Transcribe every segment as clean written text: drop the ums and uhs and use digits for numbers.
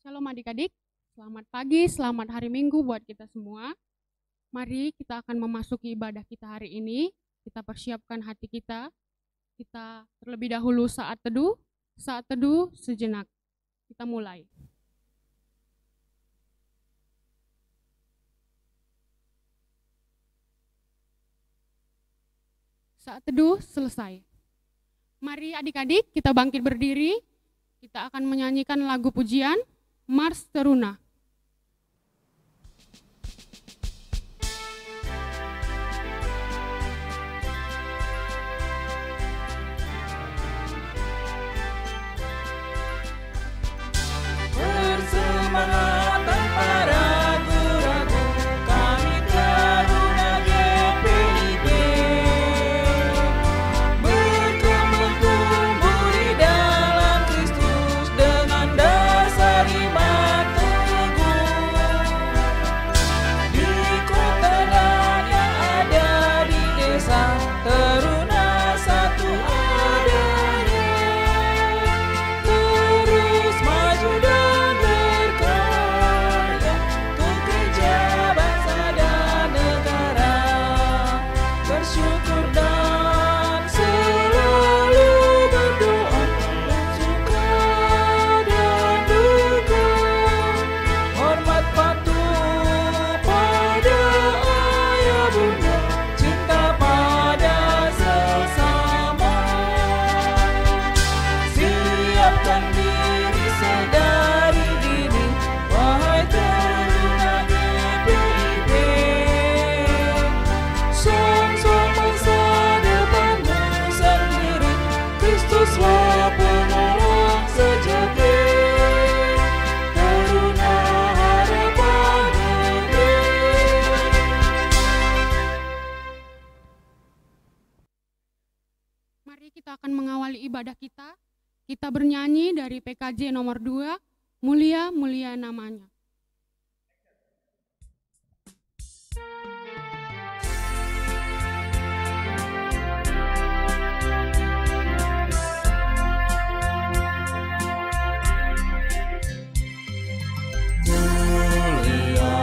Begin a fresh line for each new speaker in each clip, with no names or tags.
Shalom adik-adik, selamat pagi, selamat hari Minggu buat kita semua. Mari kita akan memasuki ibadah kita hari ini. Kita persiapkan hati kita. Kita terlebih dahulu saat teduh sejenak. Kita mulai. Saat teduh selesai. Mari adik-adik kita bangkit berdiri. Kita akan menyanyikan lagu pujian Mars Teruna.
Bersemangat tanpa ragu-ragu, kami Taruna GPIB berkembang tumbuh di dalam Kristus dengan dasar iman teguh. Di kota dan yang ada di desa, Taruna satu adanya, terus maju dan berkarya untuk kerja bangsa dan negara. Bersyukur dan selalu berdoa, suka dan duka, hormat patuh pada ayah bunda, cinta pada sesama. Siapkan diri sedari dini, wahai Taruna GPIB. Song-song masa depanmu sendiri, Kristuslah penolong sejati. Taruna harapan negeri.
Mari kita akan mengawali ibadah kita. Kita bernyanyi dari PKJ nomor 2, Mulia Mulia Namanya.
Mulia,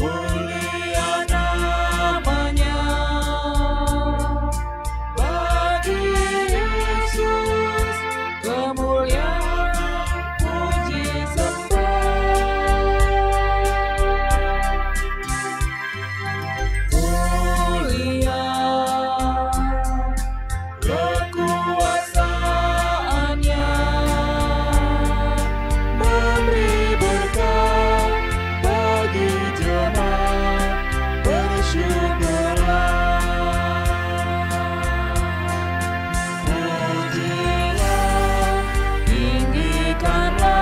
mulia namanya, bagi Yesus kemuliaan puji sembah. Mulia kekuasaannya, memberi berkat bagi jemaat. Bersyukurlah, pujilah, tinggikanlah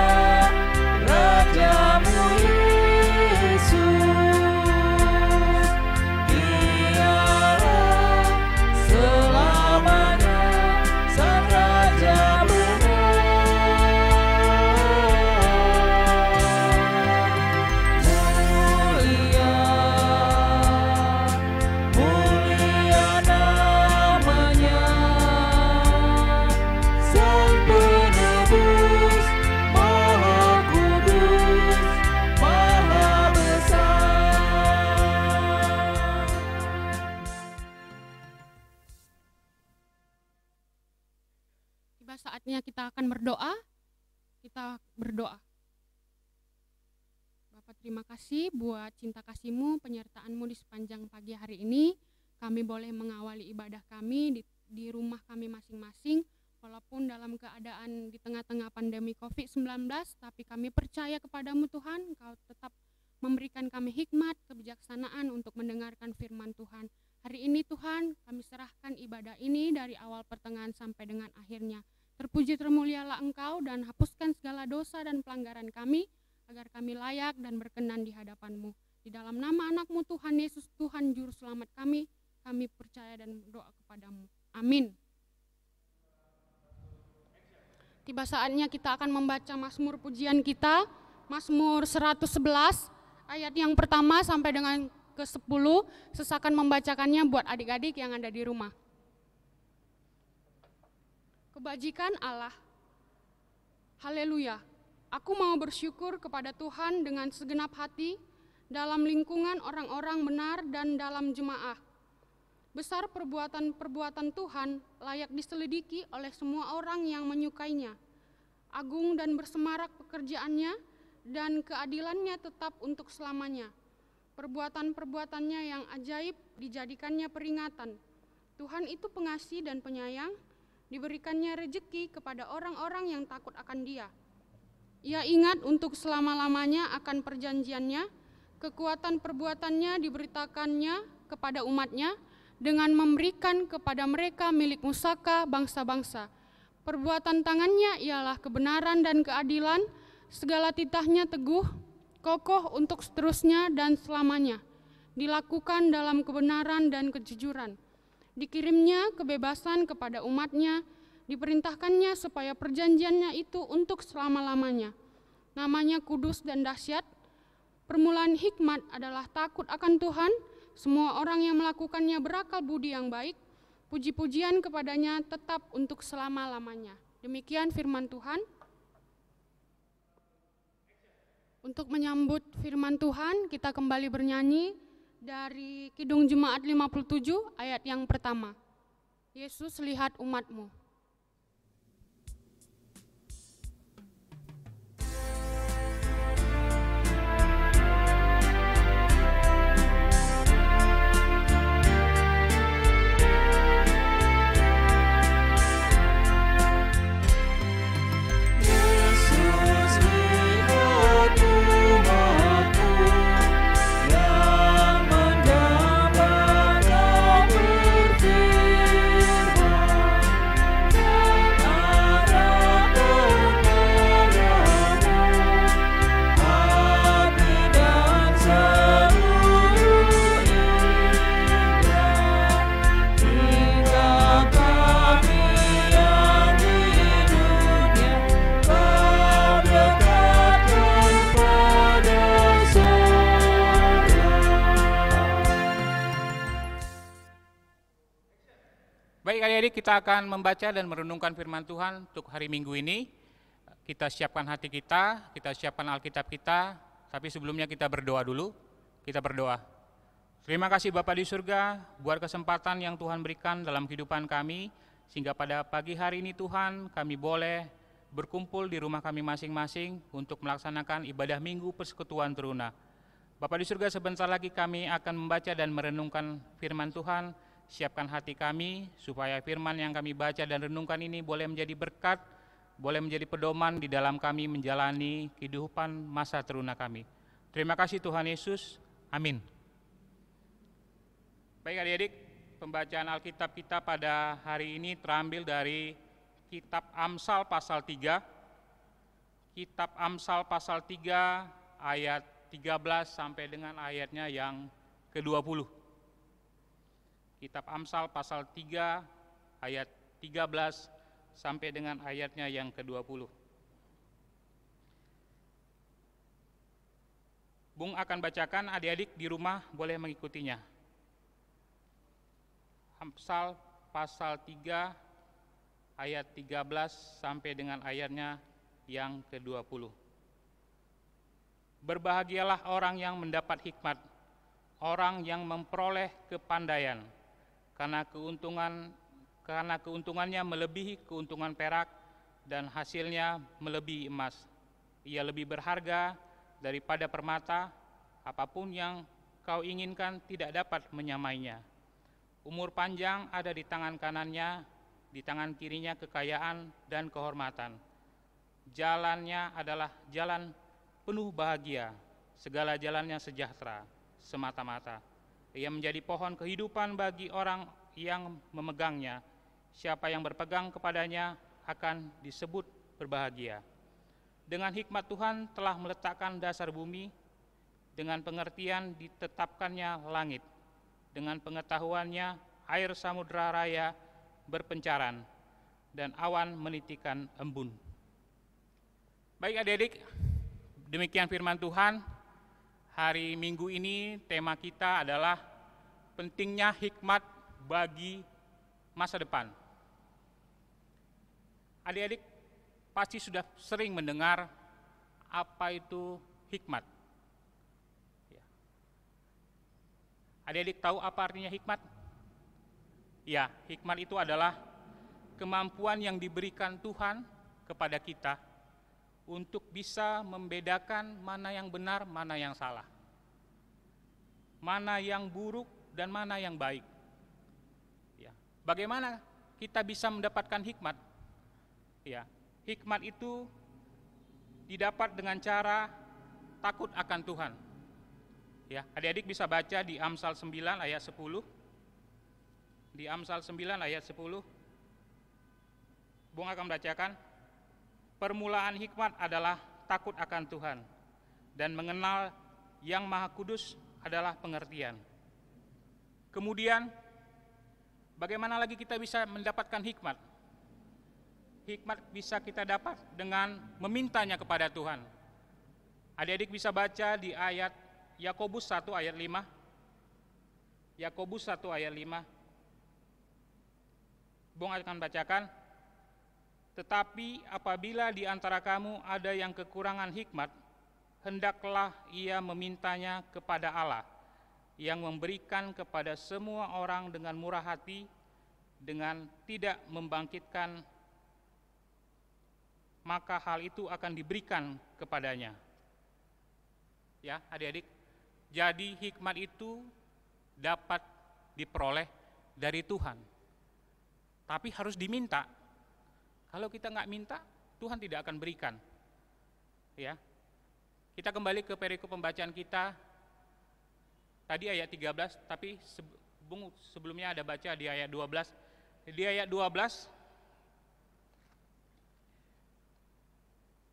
Rajamu Yesus. Dialah selamanya Sang Raja benar. Mulia, mulia namanya, Sang Penebus, Maha Kudus, Maha Besar.
Tiba saatnya kita akan berdoa. Kita berdoa. Bapak, terima kasih buat cinta kasih-Mu, penyertaan-Mu di sepanjang pagi hari ini. Kami boleh mengawali ibadah kami di rumah kami masing-masing, walaupun dalam keadaan di tengah-tengah pandemi COVID-19, tapi kami percaya kepadamu Tuhan, Kau tetap memberikan kami hikmat, kebijaksanaan untuk mendengarkan firman Tuhan. Hari ini Tuhan, kami serahkan ibadah ini dari awal pertengahan sampai dengan akhirnya. Terpuji termulialah Engkau dan hapuskan segala dosa dan pelanggaran kami, agar kami layak dan berkenan di hadapan-Mu. Di dalam nama anak-Mu Tuhan Yesus, Tuhan Juru Selamat kami percaya dan berdoa kepadamu. Amin. Tiba saatnya kita akan membaca Mazmur pujian kita, Mazmur 111, ayat yang pertama sampai dengan ke-10. Sesakan membacakannya buat adik-adik yang ada di rumah. Kebajikan Allah. Haleluya. Aku mau bersyukur kepada Tuhan dengan segenap hati dalam lingkungan orang-orang benar dan dalam jemaah. Besar perbuatan-perbuatan Tuhan layak diselidiki oleh semua orang yang menyukainya. Agung dan bersemarak pekerjaannya dan keadilannya tetap untuk selamanya. Perbuatan-perbuatannya yang ajaib dijadikannya peringatan. Tuhan itu pengasih dan penyayang, diberikannya rejeki kepada orang-orang yang takut akan Dia. Ia ingat untuk selama-lamanya akan perjanjiannya, kekuatan perbuatannya diberitakannya kepada umatnya, dengan memberikan kepada mereka milik musaka bangsa-bangsa. Perbuatan tangannya ialah kebenaran dan keadilan, segala titahnya teguh, kokoh untuk seterusnya dan selamanya, dilakukan dalam kebenaran dan kejujuran. Dikirimnya kebebasan kepada umatnya, diperintahkannya supaya perjanjiannya itu untuk selama-lamanya. Namanya kudus dan dahsyat. Permulaan hikmat adalah takut akan Tuhan. Semua orang yang melakukannya berakal budi yang baik. Puji-pujian kepadanya tetap untuk selama-lamanya. Demikian firman Tuhan. Untuk menyambut firman Tuhan, kita kembali bernyanyi dari Kidung Jemaat 57 ayat yang pertama. Yesus, lihat umat-Mu.
Baik adik-adik, kita akan membaca dan merenungkan firman Tuhan untuk hari Minggu ini. Kita siapkan hati kita siapkan Alkitab kita, tapi sebelumnya kita berdoa dulu. Kita berdoa. Terima kasih Bapa di surga buat kesempatan yang Tuhan berikan dalam kehidupan kami, sehingga pada pagi hari ini Tuhan kami boleh berkumpul di rumah kami masing-masing untuk melaksanakan ibadah Minggu Persekutuan Teruna. Bapa di surga, sebentar lagi kami akan membaca dan merenungkan firman Tuhan. Siapkan hati kami supaya firman yang kami baca dan renungkan ini boleh menjadi berkat, boleh menjadi pedoman di dalam kami menjalani kehidupan masa teruna kami. Terima kasih Tuhan Yesus. Amin. Baik adik-adik, pembacaan Alkitab kita pada hari ini terambil dari Kitab Amsal pasal 3. Kitab Amsal pasal 3 ayat 13 sampai dengan ayatnya yang ke-20. Kitab Amsal pasal 3 ayat 13 sampai dengan ayatnya yang ke-20. Bung akan bacakan, adik-adik di rumah boleh mengikutinya. Amsal pasal 3 ayat 13 sampai dengan ayatnya yang ke-20. Berbahagialah orang yang mendapat hikmat, orang yang memperoleh kepandaian, karena keuntungannya melebihi keuntungan perak dan hasilnya melebihi emas. Ia lebih berharga daripada permata, apapun yang kau inginkan tidak dapat menyamainya. Umur panjang ada di tangan kanannya, di tangan kirinya kekayaan dan kehormatan. Jalannya adalah jalan penuh bahagia, segala jalannya sejahtera semata-mata. Ia menjadi pohon kehidupan bagi orang yang memegangnya. Siapa yang berpegang kepadanya akan disebut berbahagia. Dengan hikmat Tuhan telah meletakkan dasar bumi, dengan pengertian ditetapkannya langit, dengan pengetahuannya air samudera raya berpencaran, dan awan menitikan embun. Baik adik-adik, demikian firman Tuhan. Hari Minggu ini tema kita adalah pentingnya hikmat bagi masa depan. Adik-adik, pasti sudah sering mendengar apa itu hikmat. Ya. Adik-adik tahu apa artinya hikmat? Ya, hikmat itu adalah kemampuan yang diberikan Tuhan kepada kita untuk bisa membedakan mana yang benar, mana yang salah, mana yang buruk dan mana yang baik. Ya. Bagaimana kita bisa mendapatkan hikmat? Ya, hikmat itu didapat dengan cara takut akan Tuhan. Ya, adik-adik bisa baca di Amsal 9 ayat 10. Di Amsal 9 ayat 10. Bung akan bacakan. Permulaan hikmat adalah takut akan Tuhan, dan mengenal Yang Maha Kudus adalah pengertian. Kemudian, bagaimana lagi kita bisa mendapatkan hikmat? Hikmat bisa kita dapat dengan memintanya kepada Tuhan. Adik-adik bisa baca di ayat Yakobus 1 ayat 5. Yakobus 1 ayat 5. Bung akan bacakan. Tetapi apabila di antara kamu ada yang kekurangan hikmat, hendaklah ia memintanya kepada Allah, yang memberikan kepada semua orang dengan murah hati, dengan tidak membangkitkan, maka hal itu akan diberikan kepadanya. Ya, adik-adik, jadi hikmat itu dapat diperoleh dari Tuhan, tapi harus diminta. Kalau kita nggak minta, Tuhan tidak akan berikan. Ya, kita kembali ke perikop pembacaan kita tadi ayat 13, tapi sebelumnya ada baca di ayat 12. Di ayat 12,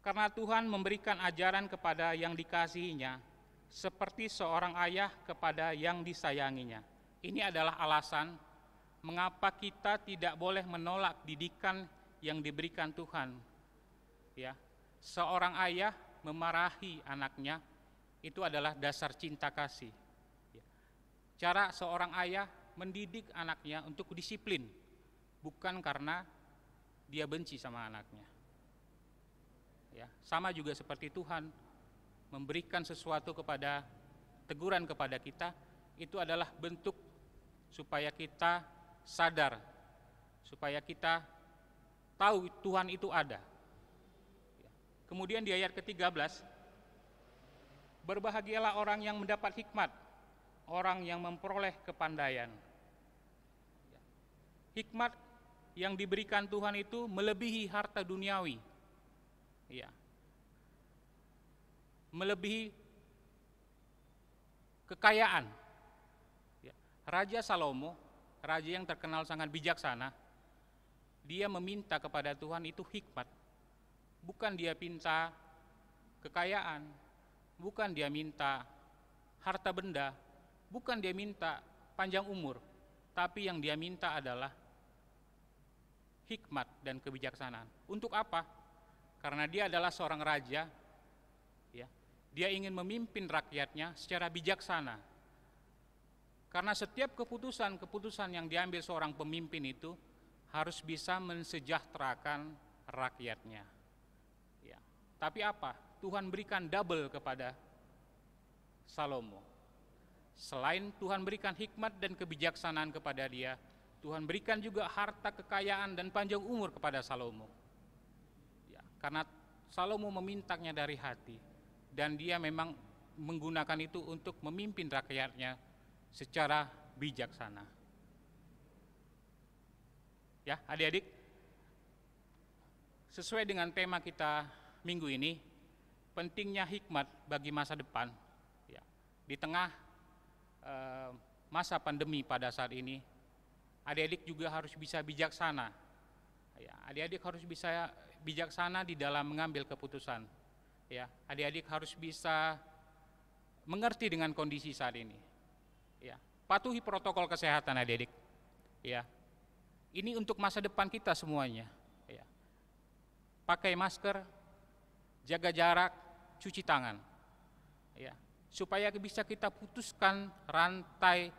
karena Tuhan memberikan ajaran kepada yang dikasihinya, seperti seorang ayah kepada yang disayanginya. Ini adalah alasan mengapa kita tidak boleh menolak didikan yang diberikan Tuhan. Ya, seorang ayah memarahi anaknya itu adalah dasar cinta kasih. Ya. Cara seorang ayah mendidik anaknya untuk disiplin, bukan karena dia benci sama anaknya. Ya, sama juga seperti Tuhan memberikan sesuatu kepada teguran kepada kita, itu adalah bentuk supaya kita sadar, supaya kita tahu Tuhan itu ada. Ya. Kemudian di ayat ke-13, berbahagialah orang yang mendapat hikmat, orang yang memperoleh kepandaian. Ya. Hikmat yang diberikan Tuhan itu melebihi harta duniawi. Ya. Melebihi kekayaan. Ya. Raja Salomo, raja yang terkenal sangat bijaksana, dia meminta kepada Tuhan itu hikmat. Bukan dia minta kekayaan, bukan dia minta harta benda, bukan dia minta panjang umur, tapi yang dia minta adalah hikmat dan kebijaksanaan. Untuk apa? Karena dia adalah seorang raja, ya, dia ingin memimpin rakyatnya secara bijaksana. Karena setiap keputusan yang diambil seorang pemimpin itu harus bisa mensejahterakan rakyatnya. Ya. Tapi apa? Tuhan berikan double kepada Salomo. Selain Tuhan berikan hikmat dan kebijaksanaan kepada dia, Tuhan berikan juga harta kekayaan dan panjang umur kepada Salomo. Ya, karena Salomo memintanya dari hati, dan dia memang menggunakan itu untuk memimpin rakyatnya secara bijaksana. Ya, adik-adik, sesuai dengan tema kita minggu ini, pentingnya hikmat bagi masa depan. Ya, di tengah masa pandemi pada saat ini, adik-adik juga harus bisa bijaksana. Ya, adik-adik harus bisa bijaksana di dalam mengambil keputusan. Ya, adik-adik harus bisa mengerti dengan kondisi saat ini. Ya, patuhi protokol kesehatan adik-adik. Ya. Ini untuk masa depan kita semuanya. Ya. Pakai masker, jaga jarak, cuci tangan. Ya. Supaya bisa kita putuskan rantai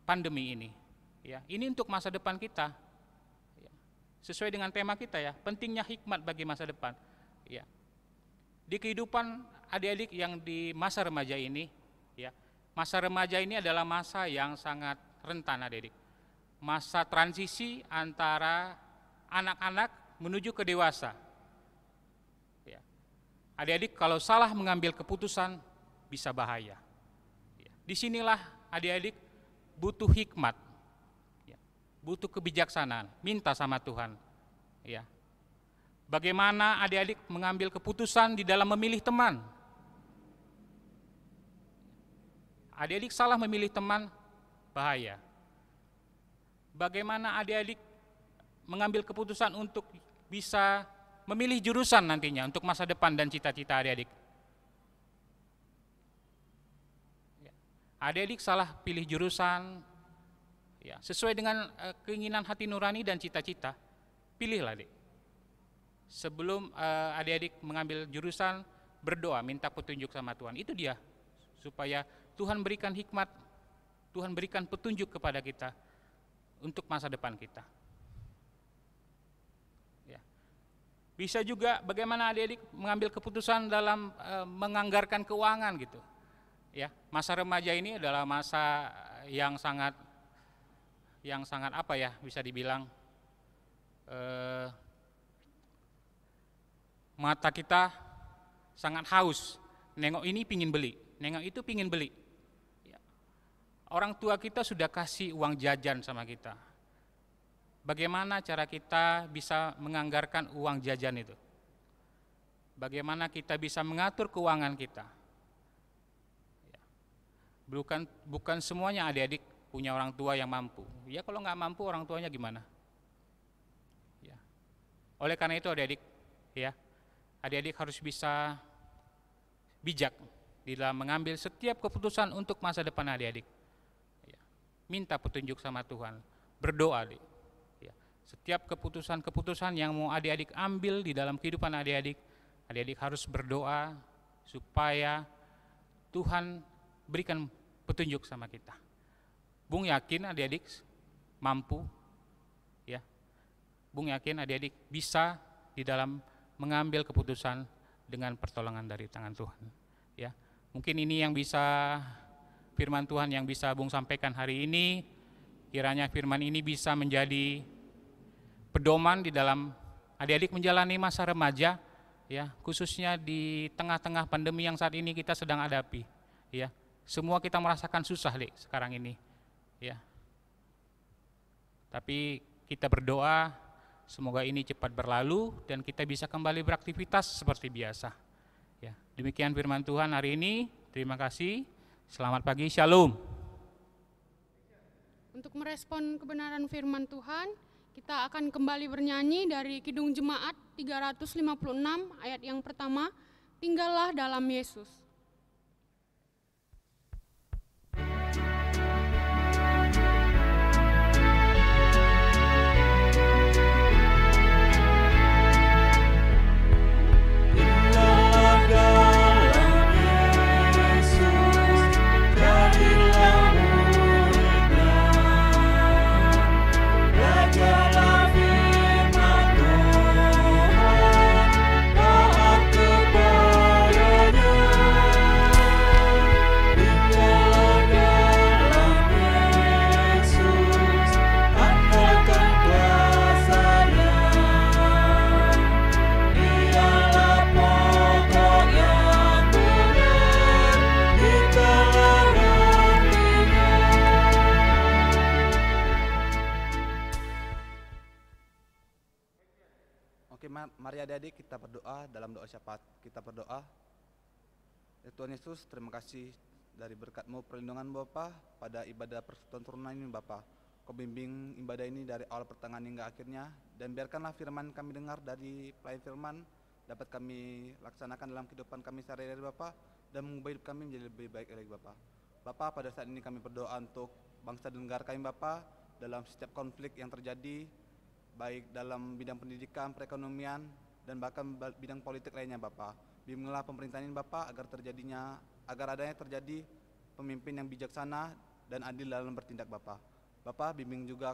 pandemi ini. Ya. Ini untuk masa depan kita. Ya. sesuai dengan tema kita ya, pentingnya hikmat bagi masa depan. Ya. Di kehidupan adik-adik yang di masa remaja ini, ya, masa remaja ini adalah masa yang sangat rentan adik-adik. Masa transisi antara anak-anak menuju ke dewasa. Ya. Adik-adik kalau salah mengambil keputusan bisa bahaya. Ya. Disinilah adik-adik butuh hikmat, ya, butuh kebijaksanaan, minta sama Tuhan. Ya. Bagaimana adik-adik mengambil keputusan di dalam memilih teman. Adik-adik salah memilih teman, bahaya. Bagaimana adik-adik mengambil keputusan untuk bisa memilih jurusan nantinya untuk masa depan dan cita-cita adik-adik. Adik-adik salah pilih jurusan, ya, sesuai dengan keinginan hati nurani dan cita-cita, pilihlah adik. Sebelum adik-adik mengambil jurusan, berdoa, minta petunjuk sama Tuhan. Itu dia, supaya Tuhan berikan hikmat, Tuhan berikan petunjuk kepada kita untuk masa depan kita. Ya. Bisa juga bagaimana adik-adik mengambil keputusan dalam menganggarkan keuangan gitu. Ya, masa remaja ini adalah masa yang sangat apa ya, bisa dibilang mata kita sangat haus, nengok ini pingin beli, nengok itu pingin beli. Ya. Orang tua kita sudah kasih uang jajan sama kita. Bagaimana cara kita bisa menganggarkan uang jajan itu? Bagaimana kita bisa mengatur keuangan kita? Bukan semuanya adik-adik punya orang tua yang mampu. Ya kalau nggak mampu orang tuanya gimana? Ya. Oleh karena itu adik-adik, ya, adik-adik harus bisa bijak di dalam mengambil setiap keputusan untuk masa depan adik-adik. Ya. Minta petunjuk sama Tuhan, berdoa adik. Ya. Setiap keputusan-keputusan yang mau adik-adik ambil di dalam kehidupan adik-adik, adik-adik harus berdoa supaya Tuhan berikan petunjuk sama kita. Bung yakin adik-adik mampu, ya. Bung yakin adik-adik bisa di dalam mengambil keputusan dengan pertolongan dari tangan Tuhan. Ya, mungkin ini yang bisa firman Tuhan yang bisa Bung sampaikan hari ini. Kiranya firman ini bisa menjadi pedoman di dalam adik-adik menjalani masa remaja, ya, khususnya di tengah-tengah pandemi yang saat ini kita sedang hadapi. Ya. Semua kita merasakan susah deh sekarang ini, ya. Tapi kita berdoa semoga ini cepat berlalu dan kita bisa kembali beraktivitas seperti biasa. Ya, demikian firman Tuhan hari ini. Terima kasih. Selamat pagi, Shalom.
Untuk merespon kebenaran firman Tuhan, kita akan kembali bernyanyi dari Kidung Jemaat 356 ayat yang pertama, tinggallah dalam Yesus.
Mari adik-adik kita berdoa dalam doa syafaat. Kita berdoa. Ya Tuhan Yesus, terima kasih dari berkat-Mu perlindungan Bapa pada ibadah persekutuan turunan ini Bapa. Kau bimbing ibadah ini dari awal pertengahan hingga akhirnya, dan biarkanlah firman kami dengar dari pelayan firman dapat kami laksanakan dalam kehidupan kami sehari-hari Bapa, dan mengubah hidup kami menjadi lebih baik lagi Bapa. Bapa, pada saat ini kami berdoa untuk bangsa dan negara kami Bapa dalam setiap konflik yang terjadi, baik dalam bidang pendidikan, perekonomian, dan bahkan bidang politik lainnya Bapak. Bimbinglah pemerintahan ini Bapak agar adanya terjadi pemimpin yang bijaksana dan adil dalam bertindak Bapak. Bapak, bimbing juga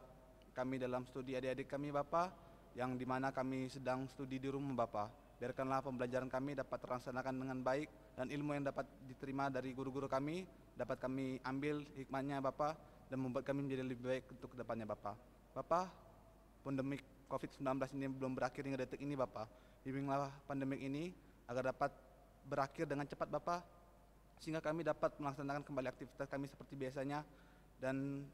kami dalam studi adik-adik kami Bapak, yang dimana kami sedang studi di rumah Bapa. Biarkanlah pembelajaran kami dapat terlaksanakan dengan baik dan ilmu yang dapat diterima dari guru-guru kami dapat kami ambil hikmahnya Bapa dan membuat kami menjadi lebih baik untuk kedepannya Bapa. Bapa, pandemik COVID-19 ini belum berakhir hingga detik ini Bapa. Bimbinglah pandemik ini agar dapat berakhir dengan cepat Bapa, sehingga kami dapat melaksanakan kembali aktivitas kami seperti biasanya, dan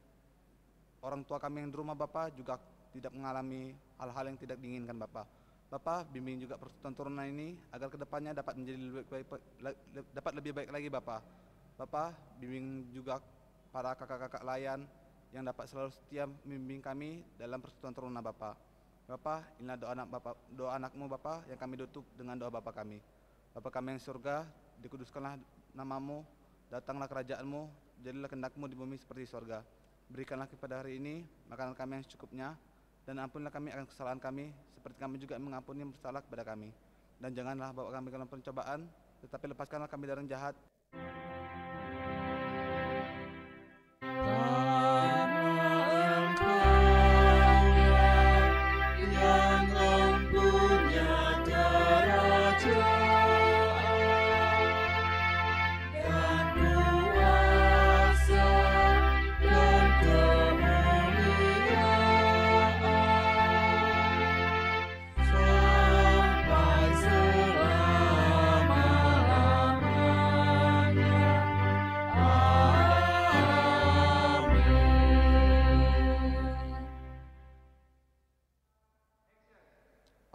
orang tua kami yang di rumah Bapa juga tidak mengalami hal-hal yang tidak diinginkan Bapa. Bapa, bimbing juga persekutuan turunan ini agar kedepannya dapat menjadi lebih baik lagi Bapa. Bapa, bimbing juga para kakak-kakak layan yang dapat selalu setia membimbing kami dalam persekutuan turunan Bapa. Bapa, inilah doa anakmu Bapa yang kami tutup dengan doa Bapa kami. Bapa kami yang surga, dikuduskanlah namamu, datanglah kerajaanmu, jadilah kehendakmu di bumi seperti di surga. Berikanlah kepada hari ini makanan kami yang secukupnya, dan ampunilah kami akan kesalahan kami, seperti kami juga mengampuni yang bersalah kepada kami. Dan janganlah bawa kami ke dalam pencobaan, tetapi lepaskanlah kami dari yang jahat.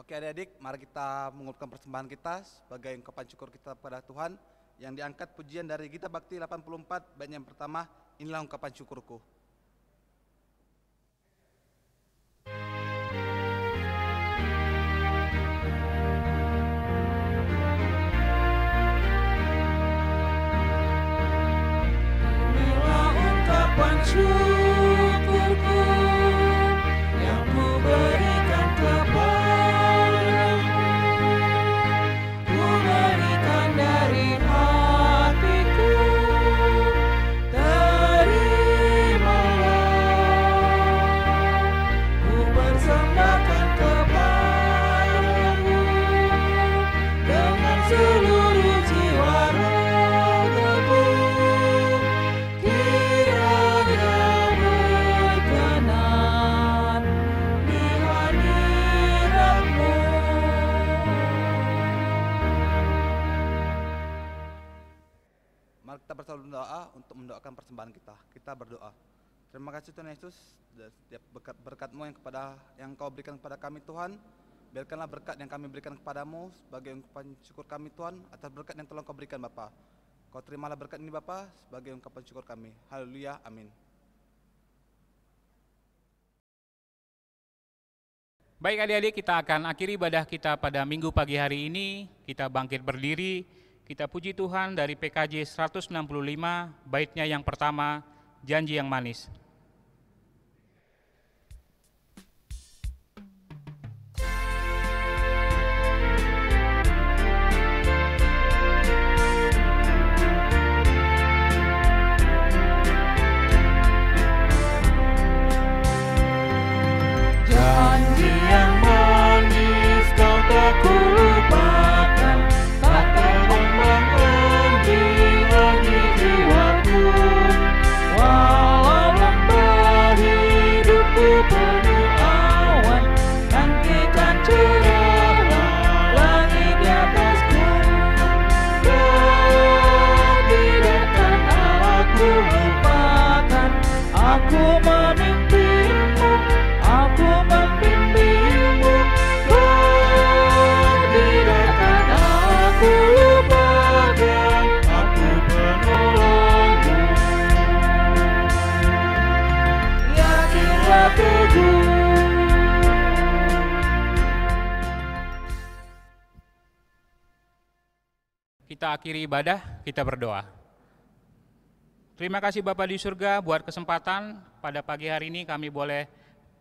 Oke adik-adik, mari kita mengurutkan persembahan kita sebagai ungkapan syukur kita kepada Tuhan yang diangkat pujian dari Gita Bakti 84, bait yang pertama, inilah ungkapan syukurku.
Inilah ungkapan syukurku yang ku berikan kepadamu. Ku berikan dari hatiku, terimalah. Ku persembahkan kepadamu dengan seluruh jiwa ragaku. Kiranya berkenan di hadiratmu.
Mari kita bersama berdoa untuk mendoakan persembahan kita. Kita berdoa. Terima kasih Tuhan Yesus, dan setiap berkat-Mu yang Kau berikan kepada kami Tuhan. Biarkanlah berkat yang kami berikan kepadamu sebagai ungkapan syukur kami Tuhan atas berkat yang telah Kau berikan Bapa. Kau terimalah berkat ini Bapa sebagai ungkapan syukur kami. Haleluya, amin.
Baik adik-adik, kita akan akhiri ibadah kita pada minggu pagi hari ini. Kita bangkit berdiri, kita puji Tuhan dari PKJ 165, baitnya yang pertama, Janji yang Manis.
Janji yang manis kau tak kulupakan, takkan menghenti lagi jiwaku. Walau lembah hidupku penuh awan, nantikan cerahlah langit di atasku. Kau tidak akan aku lupakan, aku menimpimu, aku membimbingmu. Kau tidak akan aku lupakan, aku penolongmu. Yakinlah teguh.
Kita akhiri ibadah, kita berdoa. Terima kasih Bapa di surga buat kesempatan pada pagi hari ini kami boleh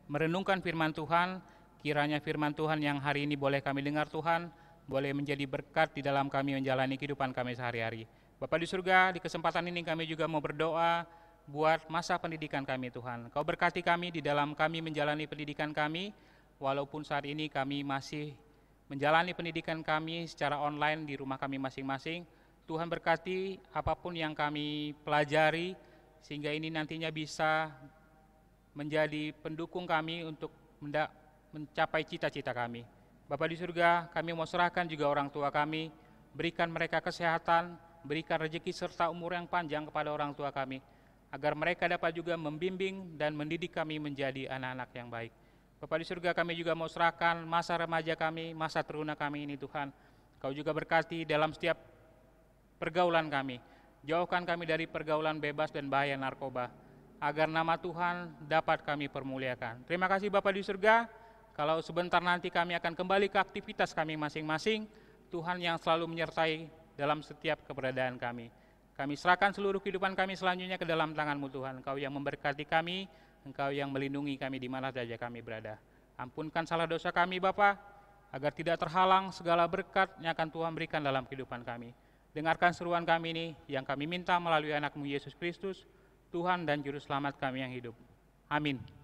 merenungkan firman Tuhan. Kiranya firman Tuhan yang hari ini boleh kami dengar Tuhan, boleh menjadi berkat di dalam kami menjalani kehidupan kami sehari-hari. Bapa di surga, di kesempatan ini kami juga mau berdoa buat masa pendidikan kami Tuhan. Kau berkati kami di dalam kami menjalani pendidikan kami, walaupun saat ini kami masih menjalani pendidikan kami secara online di rumah kami masing-masing. Tuhan berkati apapun yang kami pelajari, sehingga ini nantinya bisa menjadi pendukung kami untuk mencapai cita-cita kami. Bapa di surga, kami mau serahkan juga orang tua kami, berikan mereka kesehatan, berikan rezeki serta umur yang panjang kepada orang tua kami, agar mereka dapat juga membimbing dan mendidik kami menjadi anak-anak yang baik. Bapa di surga, kami juga mau serahkan masa remaja kami, masa teruna kami ini Tuhan. Kau juga berkati dalam setiap pergaulan kami. Jauhkan kami dari pergaulan bebas dan bahaya narkoba, agar nama Tuhan dapat kami permuliakan. Terima kasih Bapa di surga, kalau sebentar nanti kami akan kembali ke aktivitas kami masing-masing, Tuhan yang selalu menyertai dalam setiap keberadaan kami. Kami serahkan seluruh kehidupan kami selanjutnya ke dalam tangan-Mu Tuhan. Engkau yang memberkati kami, Engkau yang melindungi kami di mana saja kami berada. Ampunkan salah dosa kami Bapa, agar tidak terhalang segala berkat yang akan Tuhan berikan dalam kehidupan kami. Dengarkan seruan kami ini yang kami minta melalui anak-Mu Yesus Kristus, Tuhan dan Juru Selamat kami yang hidup. Amin.